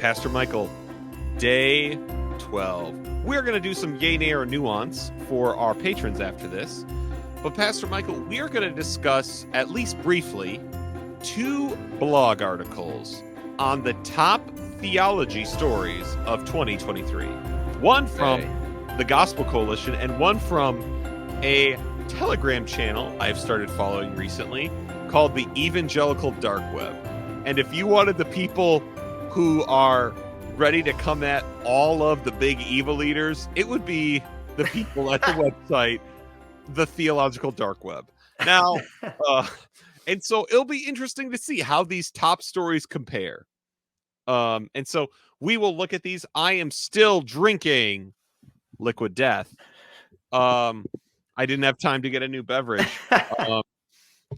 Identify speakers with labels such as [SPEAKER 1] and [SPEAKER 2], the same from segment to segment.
[SPEAKER 1] Pastor Michael, day 12. We're going to do some yay, nay, or nuance for our patrons after this. But Pastor Michael, we are going to discuss, at least briefly, 2 blog articles on the top theology stories of 2023. One from the Gospel Coalition and one from a Telegram channel I've started following recently called the Evangelical Dark Web. And if you wanted the people who are ready to come at all of the big evil leaders, it would be the people at the website, the Theological Dark Web. Now, and so it'll be interesting to see how these top stories compare. And so we will look at these. I am still drinking Liquid Death. I didn't have time to get a new beverage.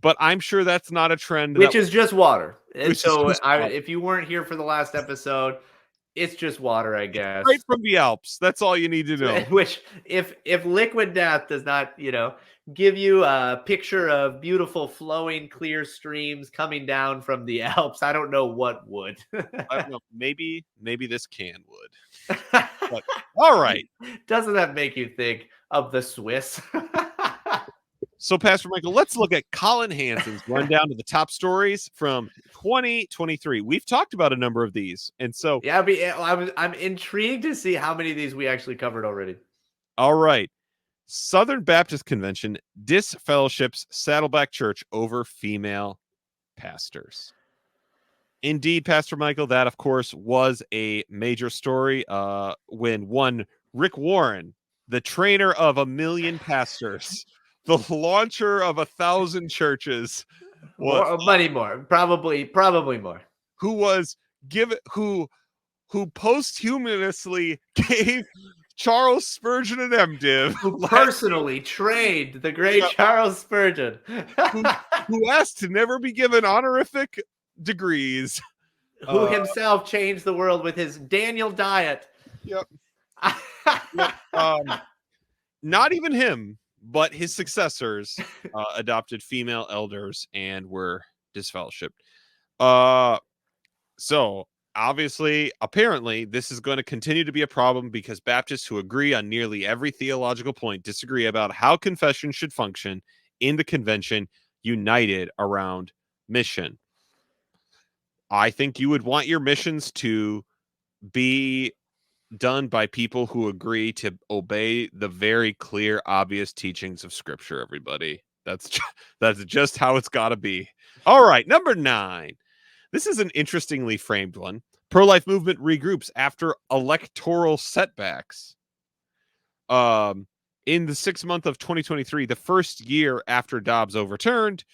[SPEAKER 1] But I'm sure that's not a trend.
[SPEAKER 2] Which is just water. And so if you weren't here for the last episode, it's just water, I guess.
[SPEAKER 1] Right from the Alps. That's all you need to know.
[SPEAKER 2] Which, if Liquid Death does not, give you a picture of beautiful, flowing, clear streams coming down from the Alps, I don't know what would.
[SPEAKER 1] I don't know. Maybe this can would. But, all right.
[SPEAKER 2] Doesn't that make you think of the Swiss?
[SPEAKER 1] So, Pastor Michael, let's look at Colin Hansen's rundown of the top stories from 2023. We've talked about a number of these, and so
[SPEAKER 2] I'm intrigued to see how many of these we actually covered already.
[SPEAKER 1] All right, Southern Baptist Convention disfellowships Saddleback Church over female pastors. Indeed, Pastor Michael, that of course was a major story. When one Rick Warren, the trainer of 1 million pastors, the launcher of 1,000 churches,
[SPEAKER 2] probably more.
[SPEAKER 1] Who posthumously gave Charles Spurgeon an MDiv,
[SPEAKER 2] who personally trained the great Charles Spurgeon,
[SPEAKER 1] who asked to never be given honorific degrees,
[SPEAKER 2] who himself changed the world with his Daniel diet.
[SPEAKER 1] Yep. Not even him, but his successors adopted female elders and were disfellowshipped. So obviously, apparently, this is going to continue to be a problem because Baptists who agree on nearly every theological point disagree about how confession should function in the convention, united around mission. I think you would want your missions to be done by people who agree to obey the very clear, obvious teachings of Scripture, everybody. That's just how it's got to be. All right, number 9. This is an interestingly framed one. Pro-life movement regroups after electoral setbacks. In the 6th month of 2023, the first year after Dobbs overturned,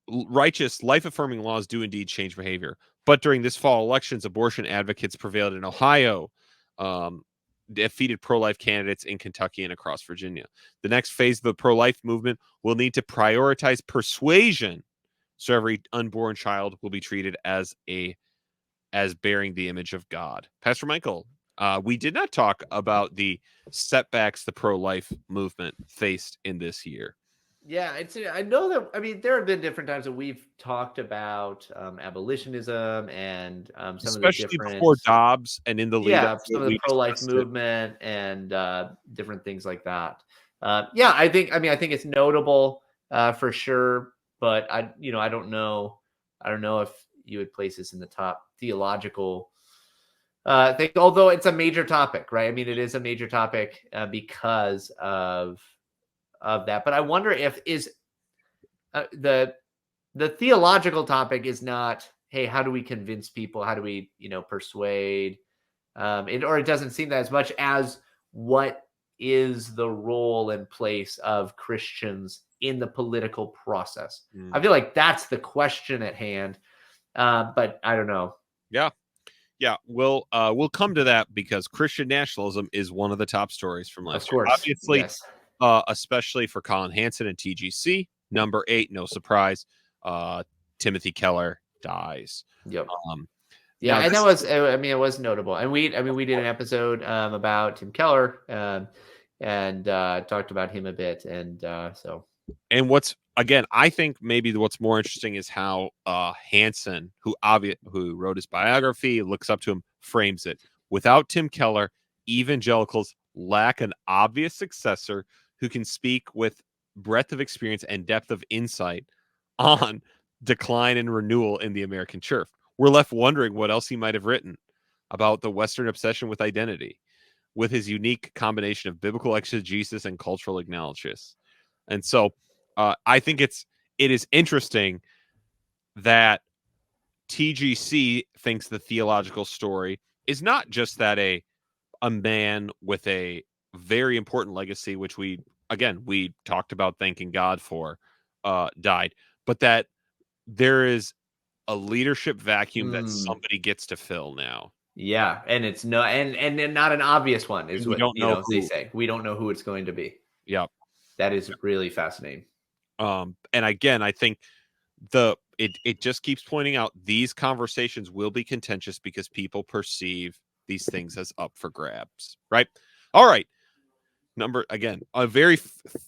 [SPEAKER 1] righteous, life-affirming laws do indeed change behavior. But during this fall elections, abortion advocates prevailed in Ohio, defeated pro-life candidates in Kentucky and across Virginia. The next phase of the pro-life movement will need to prioritize persuasion, so every unborn child will be treated as bearing the image of God. Pastor Michael, we did not talk about the setbacks the pro-life movement faced in this year.
[SPEAKER 2] Yeah, I know that. I mean, there have been different times that we've talked about abolitionism and some
[SPEAKER 1] especially
[SPEAKER 2] of the different,
[SPEAKER 1] before Dobbs and in the lead up
[SPEAKER 2] some of the pro-life movement and different things like that. I think it's notable for sure, but I don't know if you would place this in the top theological thing. Although it's a major topic, right? I mean, it is a major topic because of that, but I wonder if the theological topic is not, hey, how do we convince people? How do we, persuade? It doesn't seem that as much as what is the role and place of Christians in the political process? I feel like that's the question at hand, but I don't know.
[SPEAKER 1] Yeah, we'll come to that because Christian nationalism is one of the top stories from last year.
[SPEAKER 2] Obviously, yes.
[SPEAKER 1] Especially for Colin Hansen and TGC. Number 8, no surprise. Timothy Keller dies.
[SPEAKER 2] Yep. And that was, it was notable. And we did an episode about Tim Keller and talked about him a bit. And so
[SPEAKER 1] And I think maybe what's more interesting is how Hansen, who wrote his biography, looks up to him, frames it. Without Tim Keller, evangelicals lack an obvious successor who can speak with breadth of experience and depth of insight on decline and renewal in the American church. We're left wondering what else he might have written about the Western obsession with identity, with his unique combination of biblical exegesis and cultural analysis. And so I think it is interesting that TGC thinks the theological story is not just that a man with a very important legacy, which we talked about thanking God for, died, but that there is a leadership vacuum that
[SPEAKER 2] Mm,
[SPEAKER 1] somebody gets to fill now.
[SPEAKER 2] yeah, and it's no, and not an obvious one is
[SPEAKER 1] And we
[SPEAKER 2] what
[SPEAKER 1] don't know
[SPEAKER 2] they
[SPEAKER 1] who.
[SPEAKER 2] say. We don't know who it's going to be.
[SPEAKER 1] Yeah.
[SPEAKER 2] That is really fascinating.
[SPEAKER 1] And again, I think it just keeps pointing out these conversations will be contentious because people perceive these things as up for grabs, right? All right, a very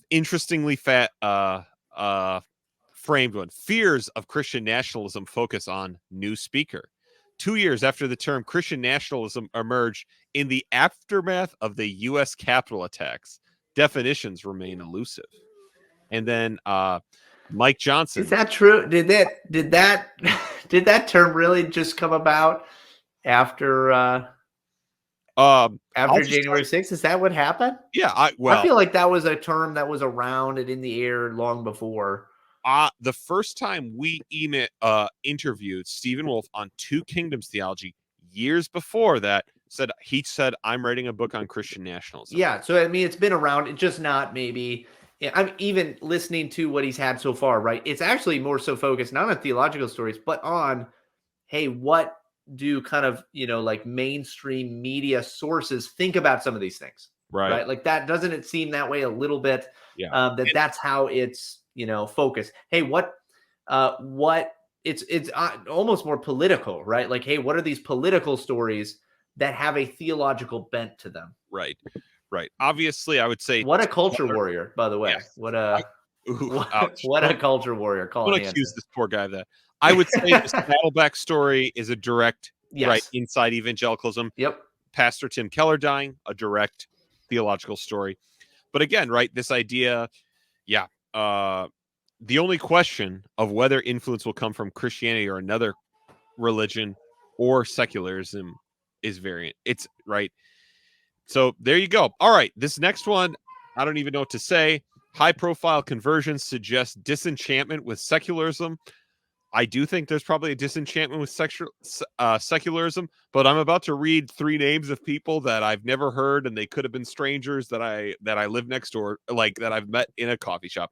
[SPEAKER 1] interestingly framed one. Fears of Christian nationalism focus on new speaker. 2 years after the term Christian nationalism emerged in the aftermath of the U.S. Capitol attacks, definitions remain elusive. And then Mike
[SPEAKER 2] Is
[SPEAKER 1] Johnson.
[SPEAKER 2] that true? Did that term really just come about after
[SPEAKER 1] I'll just tell
[SPEAKER 2] January 6th? Is that what happened?
[SPEAKER 1] you, yeah.
[SPEAKER 2] I feel like that was a term that was around and in the air long before.
[SPEAKER 1] The first time we interviewed Stephen Wolfe on Two Kingdoms Theology years before that, he said, I'm writing a book on Christian nationalism.
[SPEAKER 2] Yeah, so I mean, it's been around. It's just not maybe. I'm even listening to what he's had so far, right? It's actually more so focused not on theological stories, but on, hey, what do kind of like mainstream media sources think about some of these things,
[SPEAKER 1] Right.
[SPEAKER 2] right? Like that doesn't it seem that way a little bit?
[SPEAKER 1] Yeah.
[SPEAKER 2] That's how it's focused. Hey, what it's almost more political, right? Like, hey, what are these political stories that have a theological bent to them?
[SPEAKER 1] Right. Right. Obviously, I would say
[SPEAKER 2] What a culture warrior, by the way.
[SPEAKER 1] yes.
[SPEAKER 2] What
[SPEAKER 1] I,
[SPEAKER 2] a
[SPEAKER 1] ouch.
[SPEAKER 2] what a culture warrior,
[SPEAKER 1] Don't
[SPEAKER 2] Colin
[SPEAKER 1] accuse
[SPEAKER 2] Hansen.
[SPEAKER 1] this poor guy of that. I would say the Saddleback story is a direct right
[SPEAKER 2] Yes.
[SPEAKER 1] inside evangelicalism.
[SPEAKER 2] Yep.
[SPEAKER 1] Pastor Tim Keller dying, a direct theological story. But again, right, this idea, yeah, the only question of whether influence will come from Christianity or another religion or secularism is variant. It's right. So there you go. All right, this next one, I don't even know what to say. High profile conversions suggest disenchantment with secularism. I do think there's probably a disenchantment with secularism, but I'm about to read 3 names of people that I've never heard, and they could have been strangers that I live next door, like that I've met in a coffee shop.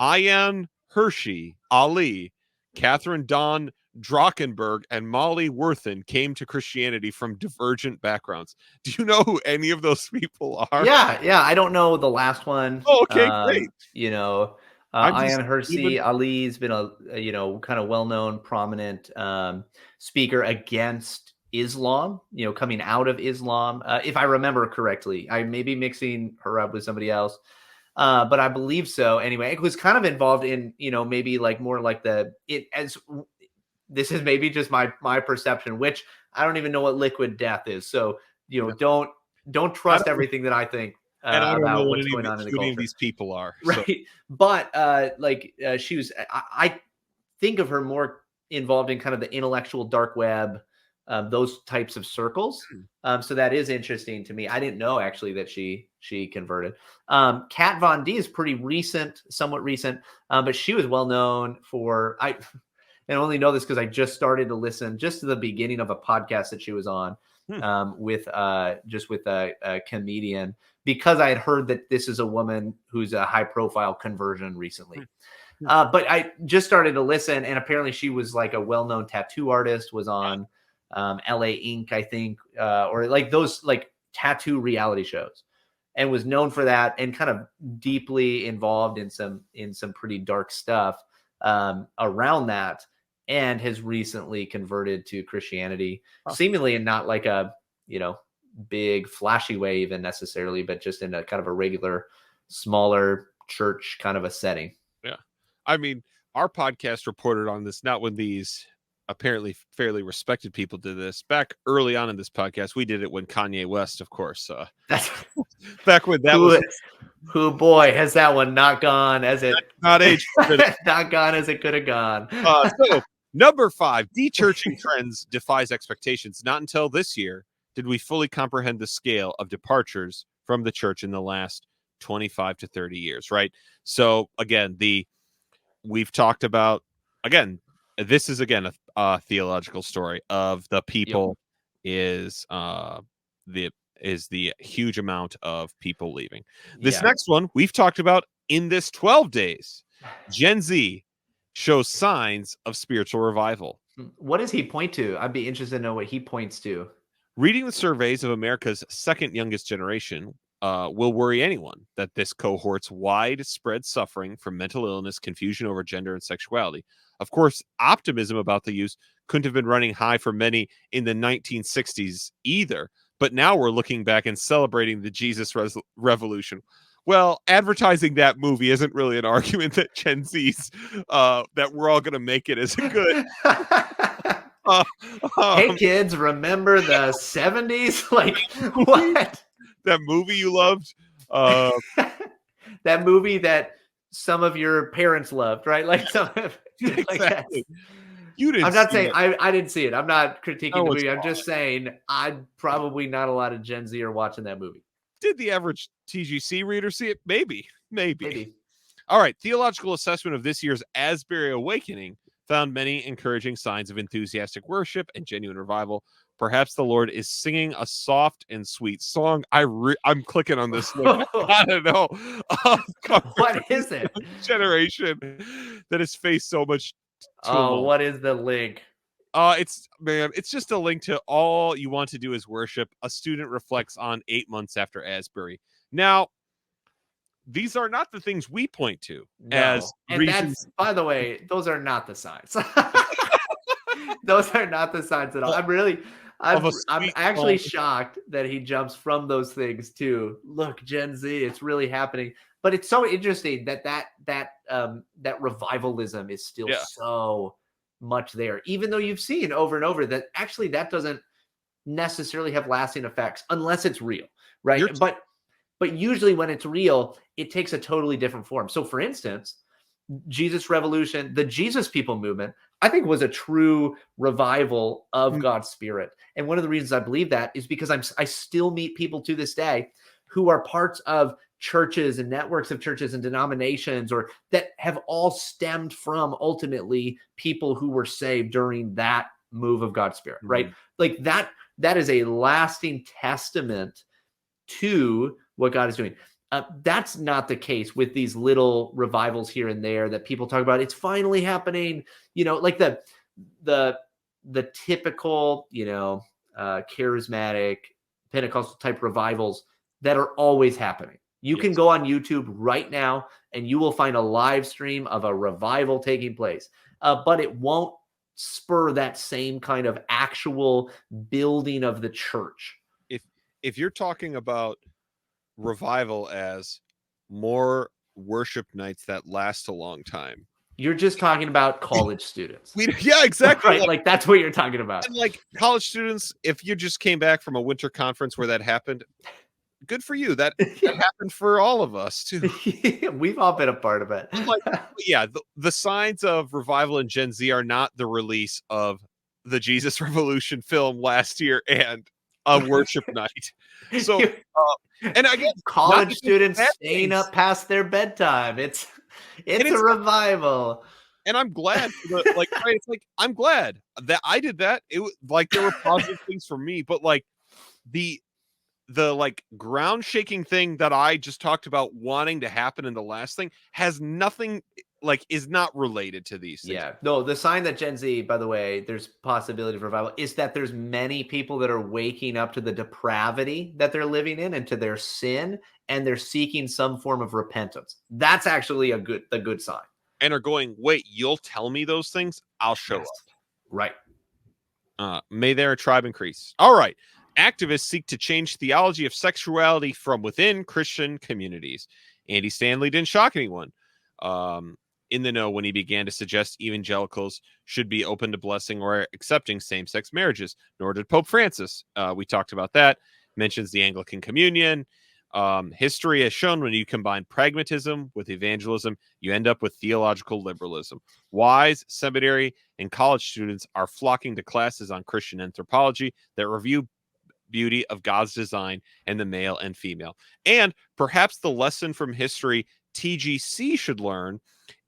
[SPEAKER 1] Ian Hershey, Ali, Catherine Dawn Drockenberg, and Molly Worthen came to Christianity from divergent backgrounds. Do you know who any of those people are?
[SPEAKER 2] Yeah. I don't know the last one.
[SPEAKER 1] Oh, okay, great. I'm just
[SPEAKER 2] Ayan Hersey Ali's been a kind of well-known, prominent speaker against Islam. Coming out of Islam, if I remember correctly. I may be mixing her up with somebody else, but I believe so. Anyway, it was kind of involved in maybe like more like this is maybe just my perception, which I don't even know what liquid death is. So don't
[SPEAKER 1] I
[SPEAKER 2] trust
[SPEAKER 1] don't,
[SPEAKER 2] everything that I think
[SPEAKER 1] and I don't know
[SPEAKER 2] about
[SPEAKER 1] what
[SPEAKER 2] what's going on in the
[SPEAKER 1] who any of
[SPEAKER 2] culture.
[SPEAKER 1] these people are.
[SPEAKER 2] Right.
[SPEAKER 1] So.
[SPEAKER 2] But she was, I think of her more involved in kind of the intellectual dark web, those types of circles. So that is interesting to me. I didn't know actually that she converted. Kat Von D is pretty recent, somewhat recent, but she was well known for, and I only know this because I just started to listen just to the beginning of a podcast that she was on with a comedian, because I had heard that this is a woman who's a high profile conversion recently. But I just started to listen, and apparently she was like a well-known tattoo artist, was on LA Inc., I think, or like those like tattoo reality shows, and was known for that, and kind of deeply involved in some pretty dark stuff around that, and has recently converted to Christianity, seemingly in not like a big flashy way even necessarily, but just in a kind of a regular, smaller church kind of a setting.
[SPEAKER 1] Yeah. I mean, our podcast reported on this, not when these apparently fairly respected people did this. Back early on in this podcast, we did it when Kanye West, of course.
[SPEAKER 2] That's
[SPEAKER 1] Back when that was
[SPEAKER 2] who boy has that one not gone as it
[SPEAKER 1] not aged.
[SPEAKER 2] not gone as it could have gone.
[SPEAKER 1] So number 5, dechurching trends defies expectations. Not until this year did we fully comprehend the scale of departures from the church in the last 25 to 30 years, right? So again, we've talked about, again, this is again a theological story of the people is the huge amount of people leaving. This next one we've talked about in this 12 days. Gen Z shows signs of spiritual revival.
[SPEAKER 2] What does he point to? I'd be interested to know what he points to.
[SPEAKER 1] Reading the surveys of America's second youngest generation will worry anyone that this cohort's widespread suffering from mental illness, confusion over gender and sexuality. Of course, optimism about the youth couldn't have been running high for many in the 1960s either. But now we're looking back and celebrating the Jesus revolution. Well, advertising that movie isn't really an argument that Gen Z's, that we're all going to make it as a good.
[SPEAKER 2] Hey, kids, remember the 70s? Like, what?
[SPEAKER 1] That movie you loved?
[SPEAKER 2] That movie that some of your parents loved, right? Like,
[SPEAKER 1] exactly. You didn't.
[SPEAKER 2] I'm not saying I didn't see it. I'm not critiquing the movie. I'm just saying probably not a lot of Gen Z are watching that movie.
[SPEAKER 1] Did the average TGC reader see it? Maybe. All right. Theological assessment of this year's Asbury Awakening found many encouraging signs of enthusiastic worship and genuine revival. Perhaps the Lord is singing a soft and sweet song. I'm clicking on this link. I don't know.
[SPEAKER 2] What is it?
[SPEAKER 1] Generation that has faced so much.
[SPEAKER 2] What is the link?
[SPEAKER 1] It's just a link to all you want to do is worship. A student reflects on 8 months after Asbury. Now, these are not the things we point to as reasons.
[SPEAKER 2] By the way, those are not the signs. Those are not the signs at all. I'm actually shocked that he jumps from those things to look, Gen Z, it's really happening. But it's so interesting that revivalism is still so much there, even though you've seen over and over that actually that doesn't necessarily have lasting effects unless it's real, right? But usually when it's real, it takes a totally different form. So for instance, Jesus Revolution, the Jesus People movement, I think was a true revival of God's Spirit. And one of the reasons I believe that is because I still meet people to this day who are parts of churches and networks of churches and denominations, or that have all stemmed from ultimately people who were saved during that move of God's Spirit, right? Like that is a lasting testament to what God is doing. That's not the case with these little revivals here and there that people talk about. It's finally happening, like the typical, charismatic Pentecostal type revivals that are always happening. You can go on YouTube right now and you will find a live stream of a revival taking place, but it won't spur that same kind of actual building of the church.
[SPEAKER 1] If you're talking about revival as more worship nights that last a long time,
[SPEAKER 2] you're just talking about college students.
[SPEAKER 1] Yeah, exactly.
[SPEAKER 2] Right? Like that's what you're talking about.
[SPEAKER 1] And like college students, if you just came back from a winter conference where that happened, good for you. That happened for all of us too.
[SPEAKER 2] We've all been a part of it.
[SPEAKER 1] The signs of revival in Gen Z are not the release of the Jesus Revolution film last year and a worship night. So, and again,
[SPEAKER 2] college students staying up past their bedtime. It's a revival.
[SPEAKER 1] And I'm glad, it's like I'm glad that I did that. It was like there were positive things for me, but like the like ground shaking thing that I just talked about wanting to happen in the last thing has nothing, like, is not related to these things.
[SPEAKER 2] Yeah, no, the sign that Gen Z, by the way, there's possibility of revival is that there's many people that are waking up to the depravity that they're living in and to their sin, and they're seeking some form of repentance. That's actually a good sign.
[SPEAKER 1] And are going, wait, you'll tell me those things? I'll show up.
[SPEAKER 2] Right.
[SPEAKER 1] May their tribe increase. All right. Activists seek to change theology of sexuality from within Christian communities. Andy Stanley didn't shock anyone in the know when he began to suggest evangelicals should be open to blessing or accepting same-sex marriages, nor did Pope Francis. We talked about that, mentions the Anglican Communion. History has shown when you combine pragmatism with evangelism, you end up with theological liberalism. Wise, seminary, and college students are flocking to classes on Christian anthropology that review beauty of God's design and the male and female. And perhaps the lesson from history TGC should learn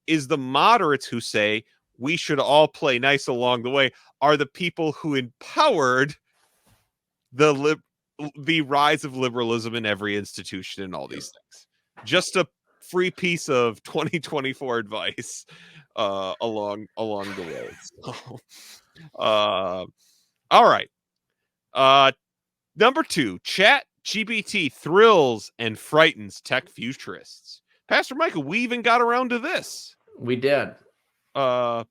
[SPEAKER 1] is the moderates who say we should all play nice along the way are the people who empowered the rise of liberalism in every institution and all these things. Just a free piece of 2024 advice along the way. So, all right. Number 2, Chat GPT thrills and frightens tech futurists. Pastor Michael, we even got around to this.
[SPEAKER 2] We did.
[SPEAKER 1] So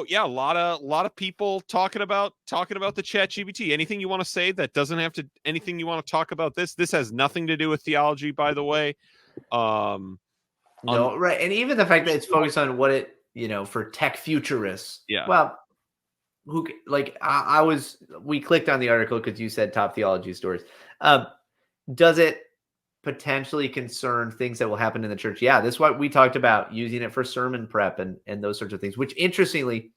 [SPEAKER 1] yeah, a lot of people talking about the Chat GPT. Anything you want to say that doesn't have to? Anything you want to talk about this? This has nothing to do with theology, by the way.
[SPEAKER 2] No, right, and even the fact that it's focused on what it for tech futurists.
[SPEAKER 1] Yeah.
[SPEAKER 2] Well, we clicked on the article because you said top theology stories. Does it potentially concern things that will happen in the church? Yeah, this is what we talked about, using it for sermon prep and those sorts of things, which interestingly,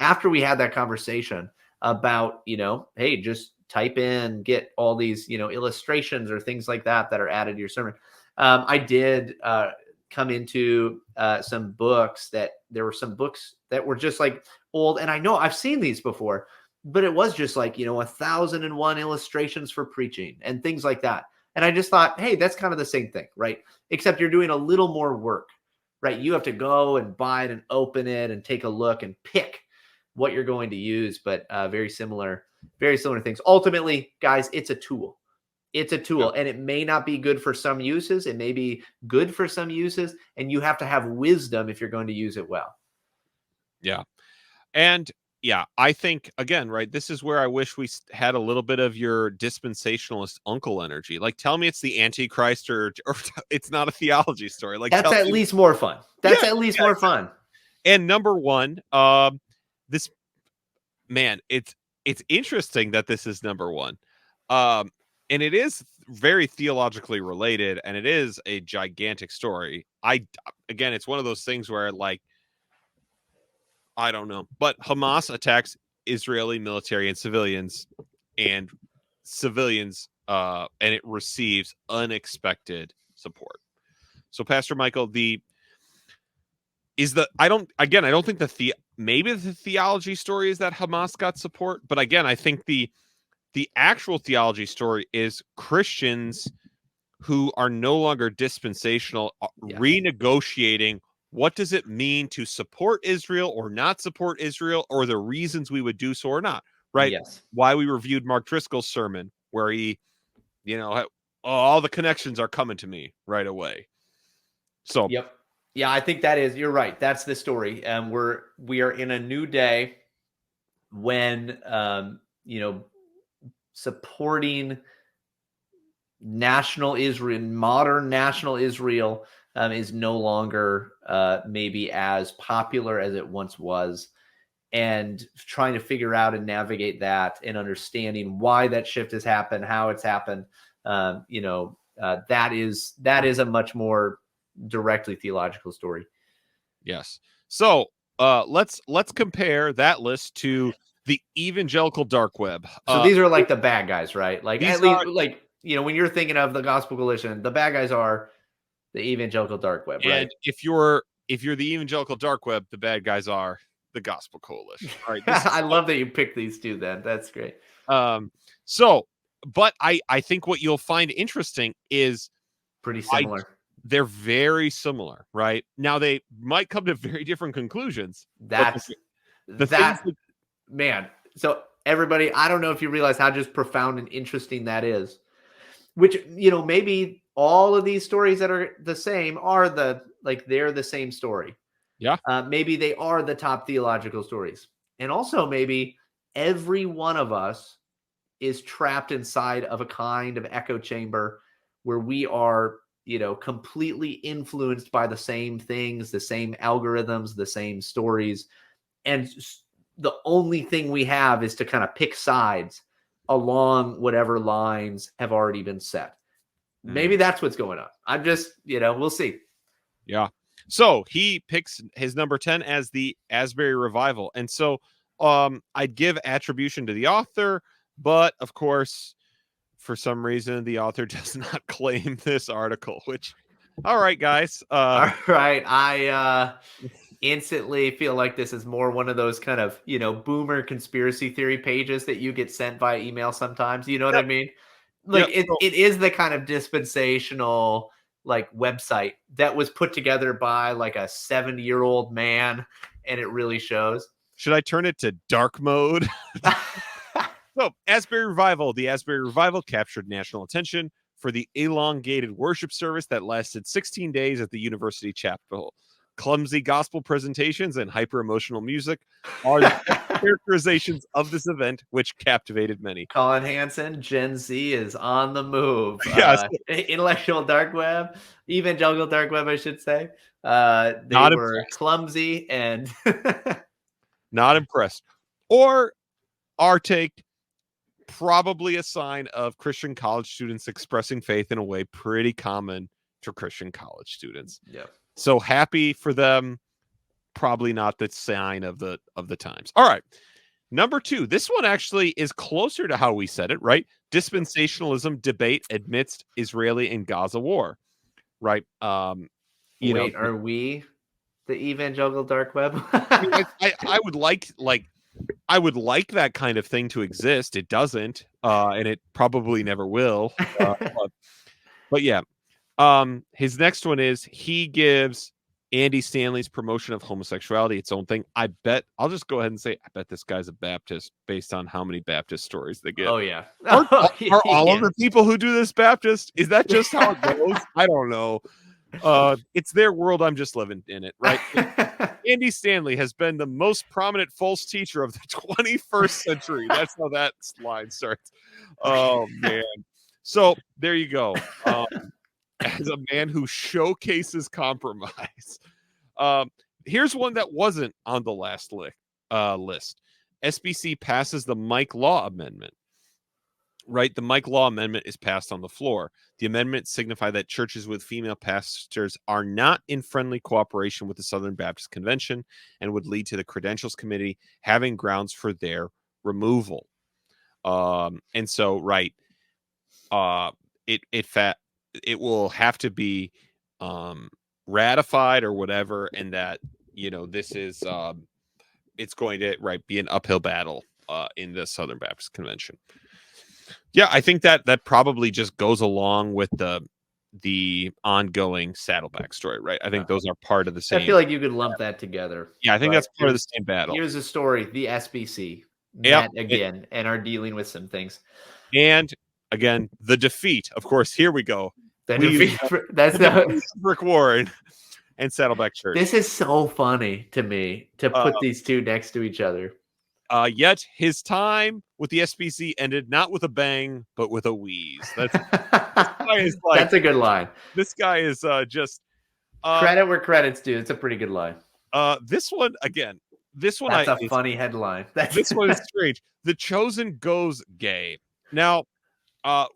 [SPEAKER 2] after we had that conversation about, hey, just type in, get all these, illustrations or things like that are added to your sermon. I did come into some books that there were some books that were just like old. And I know I've seen these before, but it was just like, 1,001 illustrations for preaching and things like that. And I just thought, hey, that's kind of the same thing, right? Except you're doing a little more work, right? You have to go and buy it and open it and take a look and pick what you're going to use, but very similar things. Ultimately, guys, it's a tool. It's a tool, and it may not be good for some uses. It may be good for some uses, and you have to have wisdom if you're going to use it well.
[SPEAKER 1] Yeah. And yeah, I think, again, right, this is where I wish we had a little bit of your dispensationalist uncle energy. Like, tell me it's the Antichrist or it's not a theology story. Like,
[SPEAKER 2] that's at least more fun. That's at least more fun.
[SPEAKER 1] And number one, this, man, it's interesting that this is number one. And it is very theologically related, and it is a gigantic story. Again, it's one of those things where, like, I don't know, but Hamas attacks Israeli military and civilians, and it receives unexpected support. So, Pastor Michael, I don't think maybe the theology story is that Hamas got support, but again, I think the actual theology story is Christians who are no longer dispensational renegotiating what does it mean to support Israel or not support Israel, or the reasons we would do so or not, right?
[SPEAKER 2] Yes.
[SPEAKER 1] Why we reviewed Mark Driscoll's sermon where he, all the connections are coming to me right away. So,
[SPEAKER 2] yep. Yeah, I think you're right. That's the story. We are in a new day when, supporting national Israel, modern national Israel, is no longer maybe as popular as it once was, and trying to figure out and navigate that and understanding why that shift has happened, how it's happened. That is a much more directly theological story.
[SPEAKER 1] Yes. So let's compare that list to the evangelical dark web.
[SPEAKER 2] So these are like the bad guys, right? Like, at least,
[SPEAKER 1] like,
[SPEAKER 2] when you're thinking of the Gospel Coalition, the bad guys are the evangelical dark web, right?
[SPEAKER 1] And if you're the evangelical dark web, the bad guys are the Gospel Coalition. All right.
[SPEAKER 2] I love that you picked these two then. That's great.
[SPEAKER 1] So, but I think what you'll find interesting is
[SPEAKER 2] pretty similar.
[SPEAKER 1] They're very similar, right? Now they might come to very different conclusions.
[SPEAKER 2] Man. So everybody, I don't know if you realize how just profound and interesting that is, which, maybe all of these stories that are the same are they're the same story.
[SPEAKER 1] Yeah.
[SPEAKER 2] Maybe they are the top theological stories. And also maybe every one of us is trapped inside of a kind of echo chamber where we are completely influenced by the same things, the same algorithms, the same stories. And the only thing we have is to kind of pick sides along whatever lines have already been set. Maybe that's what's going on. I'm just, we'll see.
[SPEAKER 1] Yeah. So he picks his number 10 as the Asbury Revival. And so I'd give attribution to the author, but of course, for some reason, the author does not claim this article, which, all right, guys.
[SPEAKER 2] All right. I instantly feel like this is more one of those kind of, boomer conspiracy theory pages that you get sent via email sometimes. You know what I mean? Like it is the kind of dispensational like website that was put together by like a 70-year-old man, and it really shows.
[SPEAKER 1] Should I turn it to dark mode? So, Asbury Revival. The Asbury Revival captured national attention for the elongated worship service that lasted 16 days at the University Chapel. Clumsy gospel presentations and hyper-emotional music are the characterizations of this event, which captivated many.
[SPEAKER 2] Colin Hansen, Gen Z is on the move.
[SPEAKER 1] Yes.
[SPEAKER 2] Intellectual dark web, evangelical dark web, I should say. They
[SPEAKER 1] Not
[SPEAKER 2] were
[SPEAKER 1] impressed.
[SPEAKER 2] clumsy and
[SPEAKER 1] not impressed. Or our take, probably a sign of Christian college students expressing faith in a way pretty common to Christian college students.
[SPEAKER 2] Yeah.
[SPEAKER 1] So happy for them. Probably not the sign of the times. All right. Number 2. This one actually is closer to how we said it, right? Dispensationalism debate amidst Israeli and Gaza war. Right.
[SPEAKER 2] Wait, are we the evangelical dark web?
[SPEAKER 1] I would like I would like that kind of thing to exist. It doesn't, and it probably never will. But yeah, his next one is he gives Andy Stanley's promotion of homosexuality its own thing. I'll just go ahead and say I bet this guy's a Baptist based on how many Baptist stories they get.
[SPEAKER 2] Oh yeah,
[SPEAKER 1] are all of the people who do this Baptist? Is that just how it goes? I don't know. It's their world. I'm just living in it, right? Andy Stanley has been the most prominent false teacher of the 21st century. That's how that line starts. Oh man. So there you go. As a man who showcases compromise. Here's one that wasn't on the last list. SBC passes the Mike Law Amendment. Right, the Mike Law Amendment is passed on the floor. The amendment signifies that churches with female pastors are not in friendly cooperation with the Southern Baptist Convention and would lead to the Credentials Committee having grounds for their removal. And so, right, it will have to be ratified or whatever, and that this is it's going to be an uphill battle in the Southern Baptist Convention. Yeah, I think that probably just goes along with the ongoing Saddleback story, right? I think those are part of the same.
[SPEAKER 2] I feel like you could lump that together.
[SPEAKER 1] Yeah, I think that's part of the same battle.
[SPEAKER 2] Here's a story: the SBC met again and are dealing with some things.
[SPEAKER 1] And again, the defeat. Of course, here we go.
[SPEAKER 2] That's the
[SPEAKER 1] Rick Warren and Saddleback Church.
[SPEAKER 2] This is so funny to me to put these two next to each other.
[SPEAKER 1] Yet his time with the SBC ended not with a bang, but with a wheeze. That's
[SPEAKER 2] a good line.
[SPEAKER 1] This guy is just
[SPEAKER 2] credit where credit's due. It's a pretty good line.
[SPEAKER 1] This one again. That's
[SPEAKER 2] a funny headline.
[SPEAKER 1] This one is strange. The Chosen goes gay. Now, I'm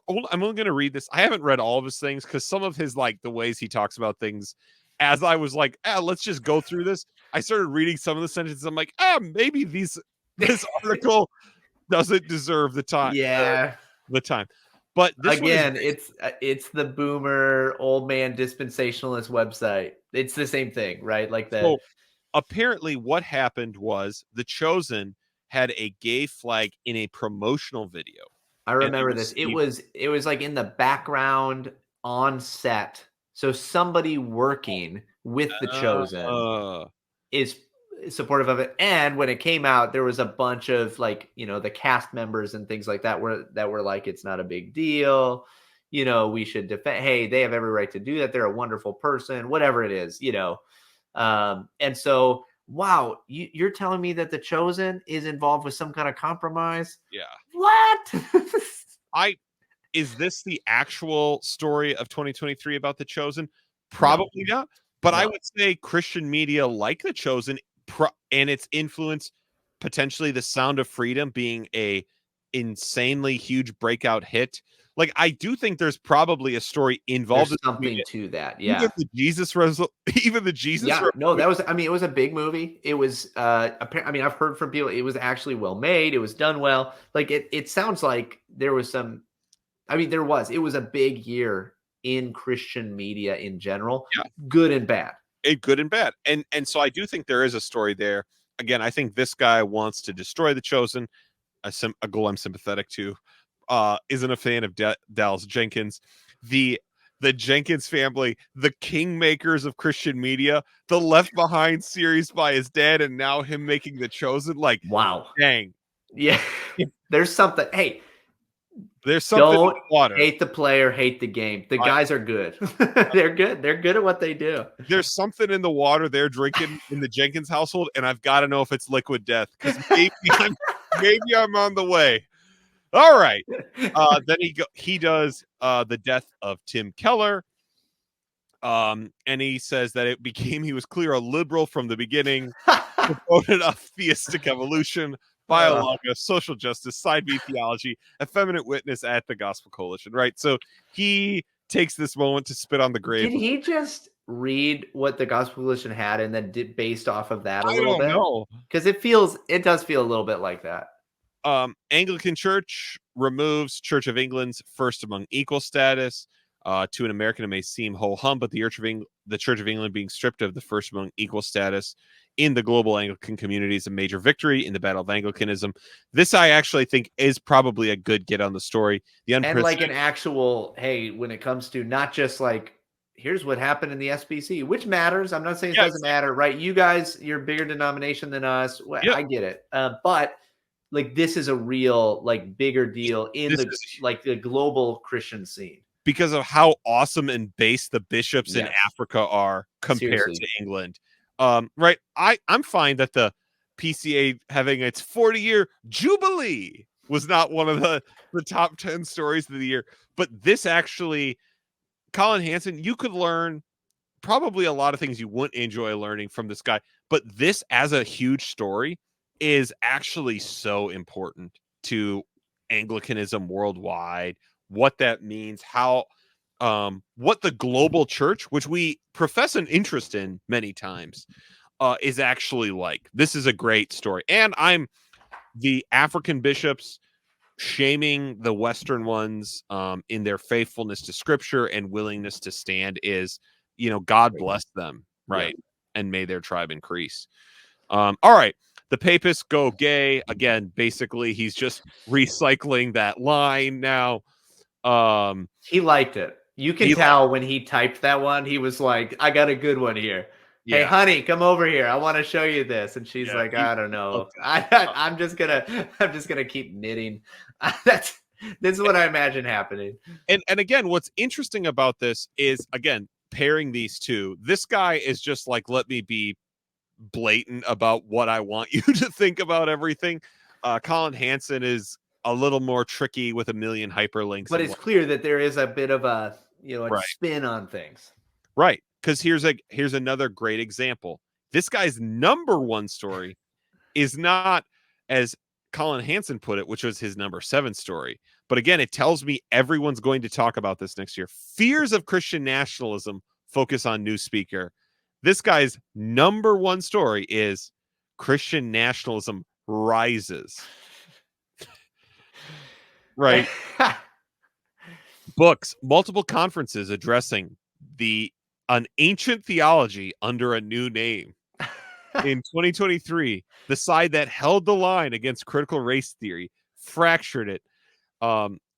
[SPEAKER 1] only going to read this. I haven't read all of his things because some of his the ways he talks about things. As I was like, let's just go through this. I started reading some of the sentences. I'm like, maybe this article doesn't deserve the time.
[SPEAKER 2] Yeah,
[SPEAKER 1] the time. But this
[SPEAKER 2] again, it's the boomer old man dispensationalist website. It's the same thing, right? Like that.
[SPEAKER 1] So, apparently, what happened was The Chosen had a gay flag in a promotional video.
[SPEAKER 2] I remember this. It was like in the background on set. So somebody working with The Chosen is supportive of it. And when it came out, there was a bunch of the cast members and things like that were like, it's not a big deal. We should defend. Hey, they have every right to do that. They're a wonderful person, whatever it is, And so, wow, you're telling me that The Chosen is involved with some kind of compromise?
[SPEAKER 1] Yeah.
[SPEAKER 2] What?
[SPEAKER 1] is this the actual story of 2023 about The Chosen?
[SPEAKER 2] No,
[SPEAKER 1] Probably not. But I
[SPEAKER 2] no.
[SPEAKER 1] would say Christian media like The Chosen and its influence, potentially The Sound of Freedom being a insanely huge breakout hit. Like, I do think there's probably a story involved
[SPEAKER 2] There's
[SPEAKER 1] in this
[SPEAKER 2] something
[SPEAKER 1] movie.
[SPEAKER 2] to that.
[SPEAKER 1] Even
[SPEAKER 2] Yeah.
[SPEAKER 1] the Jesus resol even the Jesus
[SPEAKER 2] Yeah, no,
[SPEAKER 1] revolution.
[SPEAKER 2] that was I mean, it was a big movie. It was I mean, I've heard from people it was actually well made, it was done well. Like it sounds like there was some I mean, there was. It was a big year in Christian media in general,
[SPEAKER 1] Yeah,
[SPEAKER 2] good and bad.
[SPEAKER 1] good and bad. And so I do think there is a story there. Again, I think this guy wants to destroy the Chosen, a goal I'm sympathetic to. Isn't a fan of Dallas Jenkins. The Jenkins family, the kingmakers of Christian media, the Left Behind series by his dad, and now him making The Chosen. Like,
[SPEAKER 2] Wow.
[SPEAKER 1] dang,
[SPEAKER 2] Yeah. There's something. Hey,
[SPEAKER 1] there's something in
[SPEAKER 2] don't
[SPEAKER 1] the water.
[SPEAKER 2] hate the player, hate the game. The
[SPEAKER 1] I,
[SPEAKER 2] guys are good. They're good. They're good at what they do.
[SPEAKER 1] there's something in the water they're drinking in the Jenkins household, and I've got to know if it's liquid death because maybe I'm on the way. All right. Then he does the death of Tim Keller. And he says that he was clear a liberal from the beginning, proponent of theistic evolution,
[SPEAKER 2] Uh,
[SPEAKER 1] biologia, social justice, side B theology, effeminate witness at the Gospel Coalition, right? So he takes this moment to spit on the grave.
[SPEAKER 2] did he just read what the Gospel Coalition had and then did based off of that a
[SPEAKER 1] I
[SPEAKER 2] little
[SPEAKER 1] don't
[SPEAKER 2] bit?
[SPEAKER 1] know.
[SPEAKER 2] Because it does feel a little bit like that.
[SPEAKER 1] Anglican Church removes Church of England's first among equal status. To an American, it may seem ho hum, but the Church of England being stripped of the first among equal status in the global Anglican community is a major victory in the battle of Anglicanism. This, I actually think, is probably a good get on the story. The
[SPEAKER 2] And like an
[SPEAKER 1] unprecedented,
[SPEAKER 2] actual, hey, when it comes to not just like, here's what happened in the SBC, which matters. I'm not saying it
[SPEAKER 1] yes,
[SPEAKER 2] doesn't matter, right? You guys, you're a bigger denomination than us. Well,
[SPEAKER 1] yeah,
[SPEAKER 2] I get it. But like this is a real like bigger deal in
[SPEAKER 1] this
[SPEAKER 2] the
[SPEAKER 1] is
[SPEAKER 2] like the global Christian scene.
[SPEAKER 1] because of how awesome and based the bishops in
[SPEAKER 2] Yes.
[SPEAKER 1] Africa are compared
[SPEAKER 2] Seriously.
[SPEAKER 1] to England. Right. I'm fine that the PCA having its 40-year jubilee was not one of the top 10 stories of the year, but this actually, Colin Hansen, you could learn probably a lot of things you wouldn't enjoy learning from this guy, but this as a huge story is actually so important to Anglicanism worldwide, what that means, how what the global church, which we profess an interest in many times, is actually like. This is a great story. And I'm the African bishops shaming the Western ones in their faithfulness to scripture and willingness to stand is, God bless them,
[SPEAKER 2] Yeah.
[SPEAKER 1] right? And may their tribe increase. All right. The papists go gay. Again, basically, he's just recycling that line now.
[SPEAKER 2] He liked it. You can
[SPEAKER 1] He like,
[SPEAKER 2] tell when he typed that one, he was like, I got a good one here. Hey,
[SPEAKER 1] yeah,
[SPEAKER 2] honey, come over here. I want to show you this. And she's
[SPEAKER 1] yeah,
[SPEAKER 2] like,
[SPEAKER 1] he
[SPEAKER 2] I don't
[SPEAKER 1] loves
[SPEAKER 2] know.
[SPEAKER 1] that.
[SPEAKER 2] I'm just gonna keep knitting. That's this is what I imagine happening.
[SPEAKER 1] And again, what's interesting about this is, again, pairing these two. This guy is just like, let me be blatant about what I want you to think about everything. Colin Hansen is a little more tricky with a million hyperlinks
[SPEAKER 2] But
[SPEAKER 1] and
[SPEAKER 2] it's
[SPEAKER 1] what.
[SPEAKER 2] clear that there is a bit of a a
[SPEAKER 1] Right,
[SPEAKER 2] spin on things.
[SPEAKER 1] right. Because here's another great example. This guy's number one story is not, as Colin Hansen put it, which was his number 7 story. But again, it tells me everyone's going to talk about this next year. Fears of Christian nationalism focus on new speaker. This guy's number 1 story is Christian nationalism rises. Right. Books, multiple conferences addressing an ancient theology under a new name. In 2023, the side that held the line against critical race theory fractured it.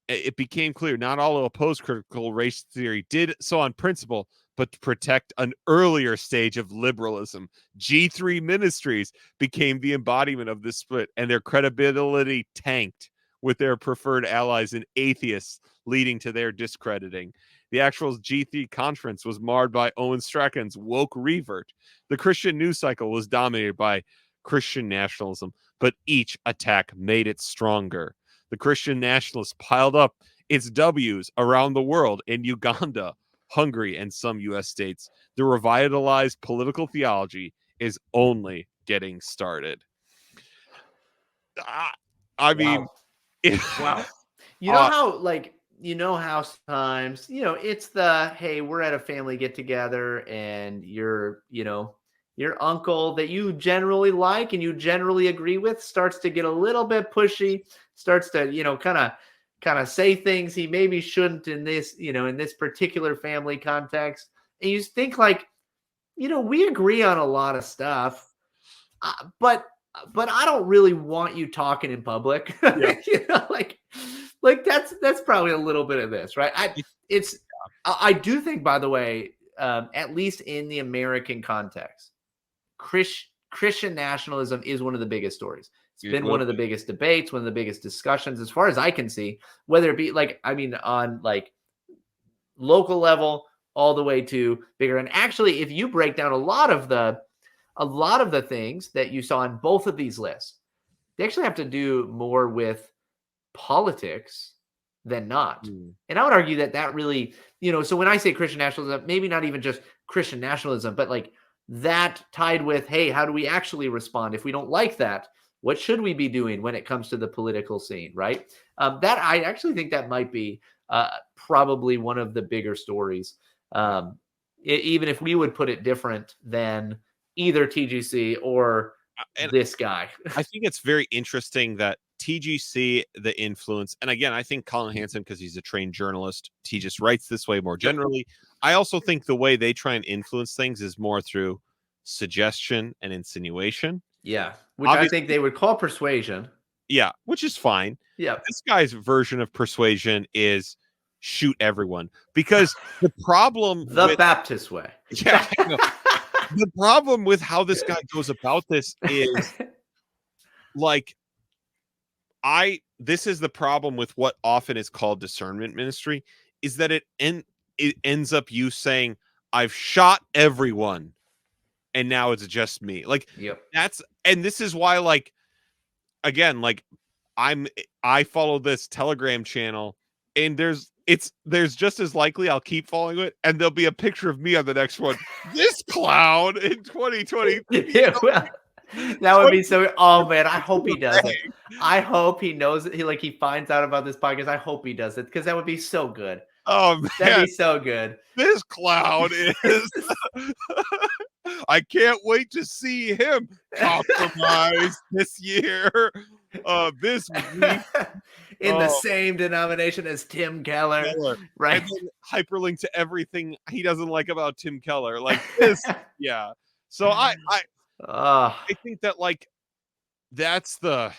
[SPEAKER 1] It became clear not all who opposed critical race theory did so on principle, but to protect an earlier stage of liberalism. G3 Ministries became the embodiment of this split, and their credibility tanked with their preferred allies and atheists, leading to their discrediting. The actual G3 conference was marred by Owen Strachan's woke revert. The Christian news cycle was dominated by Christian nationalism, but each attack made it stronger. The Christian nationalists piled up its W's around the world in Uganda, Hungary, and some U.S. states. The revitalized political theology is only getting started. I mean,
[SPEAKER 2] Wow. Wow. You know how sometimes, it's the, hey, we're at a family get together and your uncle that you generally like and you generally agree with starts to get a little bit pushy, starts to, kind of say things he maybe shouldn't in this particular family context. And you think like, we agree on a lot of stuff, but I don't really want you talking in public.
[SPEAKER 1] yeah.
[SPEAKER 2] Like that's probably a little bit of this, right? I do think, by the way, at least in the American context, Christian nationalism is one of the biggest stories. It's
[SPEAKER 1] It
[SPEAKER 2] been
[SPEAKER 1] will
[SPEAKER 2] one of the
[SPEAKER 1] be.
[SPEAKER 2] biggest debates, one of the biggest discussions, as far as I can see, whether it be on like local level all the way to bigger. And actually, if you break down a lot of the things that you saw on both of these lists, they actually have to do more with politics than not. And I would argue that really, so when I say Christian nationalism, maybe not even just Christian nationalism, but like that tied with, hey, how do we actually respond if we don't like that? What should we be doing when it comes to the political scene, right? That I actually think that might be probably one of the bigger stories, even if we would put it different than either TGC or
[SPEAKER 1] And
[SPEAKER 2] this guy.
[SPEAKER 1] I think it's very interesting that TGC, the influence, and again, I think Colin Hansen, because he's a trained journalist, he just writes this way more generally. I also think the way they try and influence things is more through suggestion and insinuation.
[SPEAKER 2] Yeah, which I think they would call persuasion.
[SPEAKER 1] Yeah, which is fine.
[SPEAKER 2] Yeah.
[SPEAKER 1] This guy's version of persuasion is shoot everyone, because the problem
[SPEAKER 2] The Baptist way.
[SPEAKER 1] Yeah, I know. The problem with how this guy goes about this is like this is the problem with what often is called discernment ministry, is that it ends up you saying, I've shot everyone and now it's just me. Like
[SPEAKER 2] Yep.
[SPEAKER 1] and this is why, like, again, like I follow this Telegram channel, and there's just as likely I'll keep following it and there'll be a picture of me on the next one. This clown in 2020.
[SPEAKER 2] Yeah, well, that would be so. Oh man, I hope he does it. I hope he knows it. He finds out about this podcast. I hope he does it, because that would be so good.
[SPEAKER 1] Oh man,
[SPEAKER 2] that'd be so good.
[SPEAKER 1] This clown is. I can't wait to see him compromise this year. This week.
[SPEAKER 2] In the same denomination as Tim Keller. Right?
[SPEAKER 1] And then hyperlink to everything he doesn't like about Tim Keller. Like this. Yeah. So I think that, like, that's the.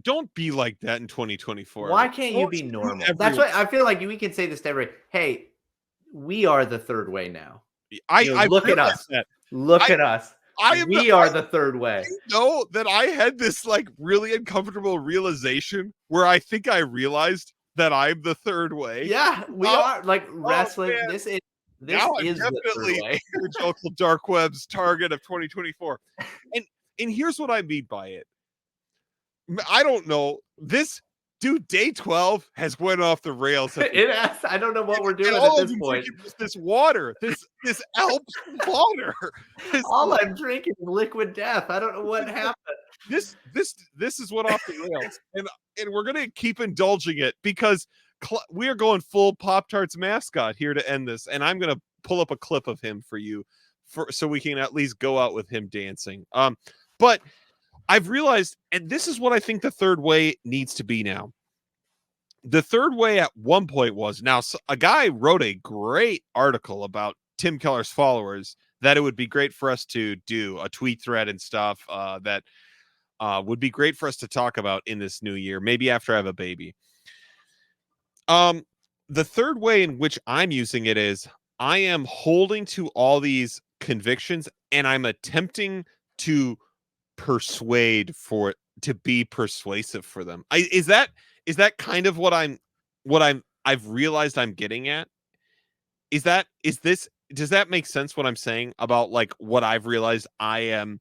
[SPEAKER 1] Don't be like that in 2024.
[SPEAKER 2] Why can't you be normal? That's why I feel like we can say this to everybody. Hey, we are the third way now.
[SPEAKER 1] I
[SPEAKER 2] look at us. Look at us. We are the third way.
[SPEAKER 1] You know that I had this like really uncomfortable realization where I think I realized that I'm the third way.
[SPEAKER 2] Yeah, we are like wrestling.
[SPEAKER 1] Man.
[SPEAKER 2] This is
[SPEAKER 1] definitely
[SPEAKER 2] the third way.
[SPEAKER 1] Evangelical dark web's target of 2024. And here's what I mean by it. I don't know. This dude, day 12 has went off the rails.
[SPEAKER 2] It has. I don't know what we're doing
[SPEAKER 1] all
[SPEAKER 2] at this point.
[SPEAKER 1] This water, this Alps water.
[SPEAKER 2] All I'm drinking is liquid death. I don't know what happened.
[SPEAKER 1] This is what off the rails, and we're gonna keep indulging it because we are going full Pop-Tarts mascot here to end this, and I'm gonna pull up a clip of him for you, so we can at least go out with him dancing. But I've realized, and this is what I think the third way needs to be now. The third way at one point was, now a guy wrote a great article about Tim Keller's followers that it would be great for us to do a tweet thread and stuff that would be great for us to talk about in this new year, maybe after I have a baby. The third way in which I'm using it is I am holding to all these convictions and I'm attempting to persuade for it to be persuasive for them. Is that kind of what I've realized I'm getting at? Does that make sense what I'm saying about like what I've realized I'm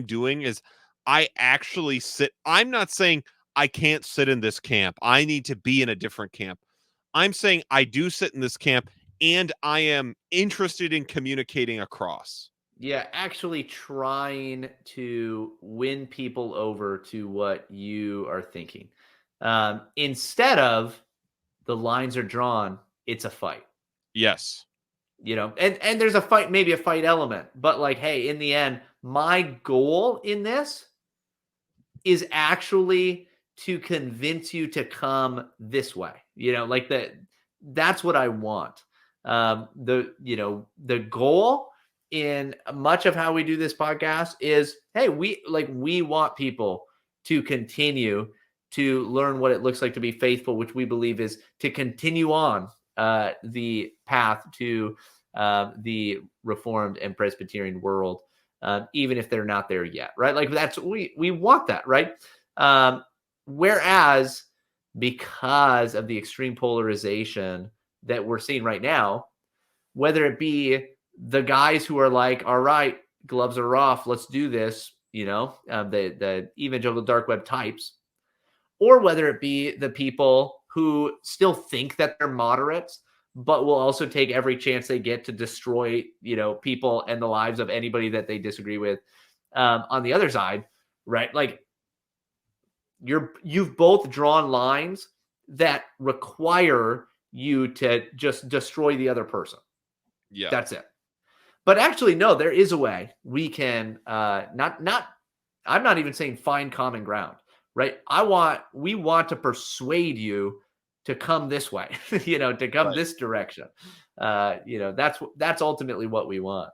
[SPEAKER 1] doing is I actually I'm not saying I can't sit in this camp. I need to be in a different camp. I'm saying I do sit in this camp, and I am interested in communicating across.
[SPEAKER 2] Yeah, actually trying to win people over to what you are thinking. Instead of the lines are drawn, it's a fight.
[SPEAKER 1] Yes.
[SPEAKER 2] And there's a fight, maybe a fight element, but like, hey, in the end, my goal in this is actually to convince you to come this way. Like that's what I want. The goal in much of how we do this podcast is, hey, we want people to continue to learn what it looks like to be faithful, which we believe is to continue on the path to the Reformed and Presbyterian world, even if they're not there yet, right? Like we want that, right? Whereas because of the extreme polarization that we're seeing right now, whether it be the guys who are like, all right, gloves are off, let's do this, the evangelical dark web types, or whether it be the people who still think that they're moderates, but will also take every chance they get to destroy, people and the lives of anybody that they disagree with. On the other side, right? Like you've both drawn lines that require you to just destroy the other person.
[SPEAKER 1] Yeah.
[SPEAKER 2] That's it. But actually, no, there is a way we can I'm not even saying find common ground, right? We want to persuade you to come this way, to come
[SPEAKER 1] Right.
[SPEAKER 2] this direction. That's ultimately what we want.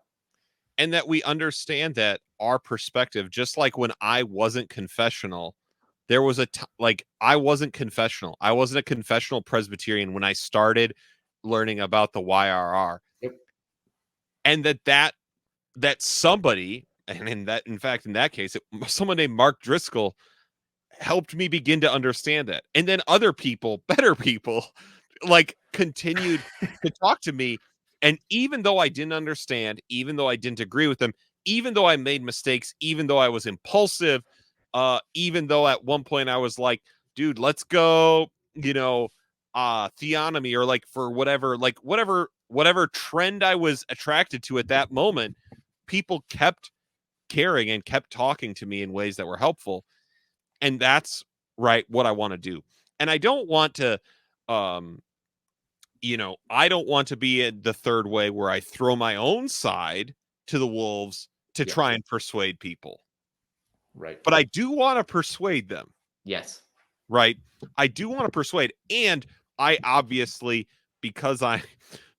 [SPEAKER 1] And that we understand that our perspective, just like when I wasn't confessional, there was I wasn't confessional. I wasn't a confessional Presbyterian when I started learning about the YRR.
[SPEAKER 2] Yep.
[SPEAKER 1] And that somebody, and in that case, someone named Mark Driscoll helped me begin to understand that. And then other people, better people, continued to talk to me. And even though I didn't understand, even though I didn't agree with them, even though I made mistakes, even though I was impulsive, even though at one point I was like, dude, let's go, theonomy, or for whatever trend I was attracted to at that moment, people kept caring and kept talking to me in ways that were helpful. And that's what I want to do. And I don't want to, I don't want to be in the third way where I throw my own side to the wolves to try and persuade people.
[SPEAKER 2] Right.
[SPEAKER 1] But I do want to persuade them.
[SPEAKER 2] Yes.
[SPEAKER 1] Right. I do want to persuade. And I obviously, because I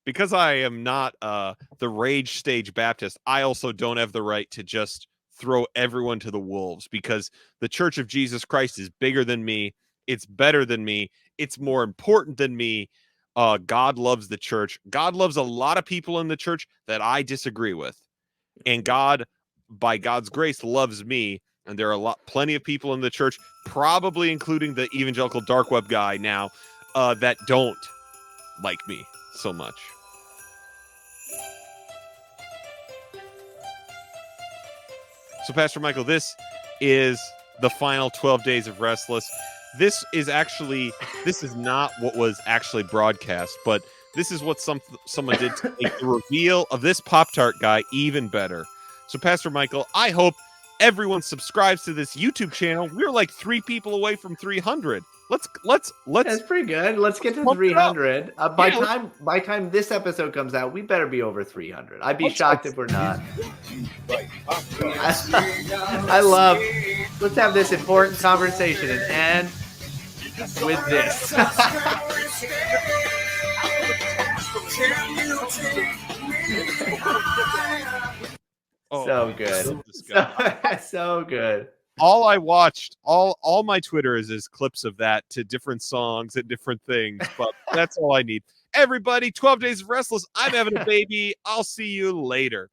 [SPEAKER 1] am not the rage stage Baptist, I also don't have the right to just throw everyone to the wolves, because the Church of Jesus Christ is bigger than me. It's better than me. It's more important than me. God loves the church. God loves a lot of people in the church that I disagree with. And God, by God's grace, loves me. And there are plenty of people in the church, probably including the evangelical dark web guy now, that don't like me so much. So, Pastor Michael, this is the final 12 days of Restless. This is not what was actually broadcast, but this is what someone did to make the reveal of this Pop-Tart guy even better. So, Pastor Michael, I hope everyone subscribes to this YouTube channel. We're like 3 people away from 300. Let's.
[SPEAKER 2] That's pretty good. Let's get to 300. By time this episode comes out, we better be over 300. I'd be shocked if we're not. Let's have this important conversation and end with this. So good. So good.
[SPEAKER 1] All I watched, all my Twitter is clips of that to different songs and different things, but that's all I need. Everybody, 12 Days of Restless. I'm having a baby. I'll see you later.